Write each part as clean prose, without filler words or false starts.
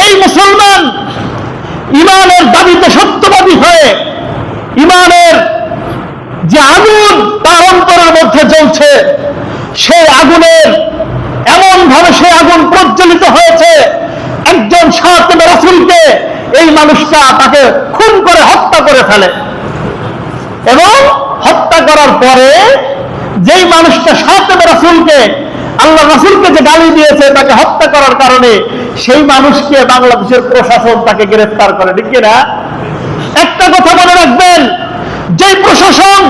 এই মুসলমান ইমানের দাবিতে সত্যবাদী হয়ে ইমানের যে আগুন তার অন্তরের মধ্যে জ্বলছে, সেই আগুনের এমন ভাবে সেই আগুন প্রজ্বলিত হয়েছে, একজন সাহাবে রাসূলকে এই মানুষটা তাকে খুন করে হত্যা করে ফেলে। এবং হত্যা করার পরে যেই মানুষটা সাহাবে রাসূলকে, আল্লাহ রাসূলকে যে গালি দিয়েছে তাকে হত্যা করার কারণে, সেই মানুষকে বাংলাদেশের প্রশাসন তাকে গ্রেফতার করে, ঠিক না? একটা কথা মনে রাখবেন, যে প্রশাসন,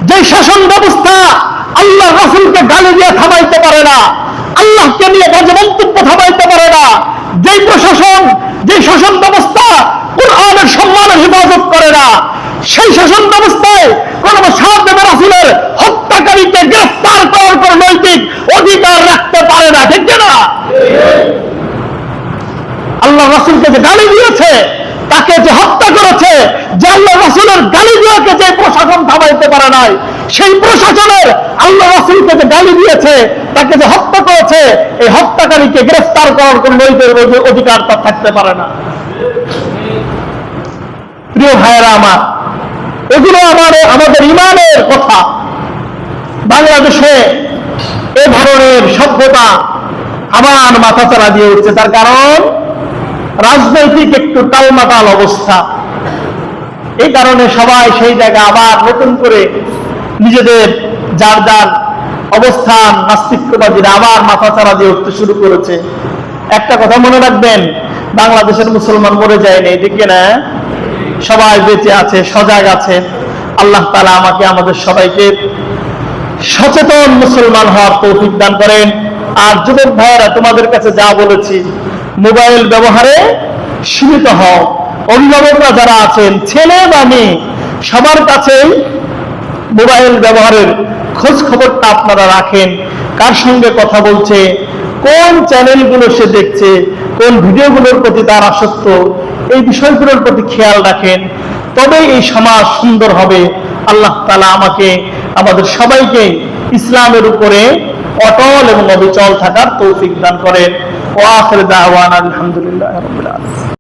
যে শাসন ব্যবস্থা আল্লাহ রাসূলকে গালি দিয়ে থামাইতে পারে না, আল্লাহকে নিয়ে বাজে মন্তব্য থামাইতে পারে না, যে প্রশাসন, যে শাসন ব্যবস্থা কুরআনের সম্মানের হেফাজত করে না, সেই শাসন ব্যবস্থায় কোন সাহাবে রাসূলের হত্যাকারীকে গ্রেফতার করার কোন নৈতিক অধিকার রাখতে পারে না, ঠিক না? আল্লাহ রাসূলকে যে গালি দিয়েছে, তাকে যে হত্যা করেছে, যে আল্লাহ রাসূলের গালি দিয়েছে যে প্রশাসন থামাইতে পারে নাই, সেই প্রশাসনের আল্লাহ রাসূলকে যে গালি দিয়েছে, তাকে যে হত্যা করেছে, এই হত্যাকারীকে গ্রেফতার করার কোন নৈতিক অধিকার তার থাকতে পারে না। প্রিয় ভাইয়েরা আমার, এগুলো আমাদের ইমানের কথা। বাংলাদেশে এ ধরনের সভ্যতা আবার মাথাচাড়া দিয়ে উঠছে, তার কারণ রাজনৈতিক একটু টালমাটাল অবস্থা। এই কারণে সবাই সেই জায়গা আবার নতুন করে নিজেদের যার যার অবস্থান নাস্তিক্যবাদীরা আবার মাথাচাড়া দিয়ে উঠতে শুরু করেছে। একটা কথা মনে রাখবেন, বাংলাদেশের মুসলমান মরে যায়নি, ঠিক না? সবাই বেঁচে আছে, সজাগ আছে। আল্লাহ তাআলা আমাকে আমাদের সবাইকে সচেতন মুসলমান হওয়ার তৌফিক দান করেন। আর যুবক ভাইয়েরা, তোমাদের কাছে যা বলেছি, মোবাইল ব্যবহারে সীমিত হও। অভিভাবকরা যারা আছেন, ছেলে বা মেয়ে, সবার কাছেই মোবাইল ব্যবহারের খোঁজ খবরটা আপনারা রাখেন। কার সঙ্গে কথা বলছে, কোন চ্যানেলগুলো সে দেখছে, কোন ভিডিওগুলোর প্রতি তার আসক্ত, এই বিষয়গুলোর প্রতি খেয়াল রাখেন। তবে এই সমাজ সুন্দর হবে। আল্লাহ তাআলা আমাকে আমাদের সবাইকে ইসলামের উপরে অটল এবং অবিচল থাকার তৌফিক দান করেন। ওয়া আখিরু দাওয়ানা আলহামদুলিল্লাহি রাব্বিল আলামিন।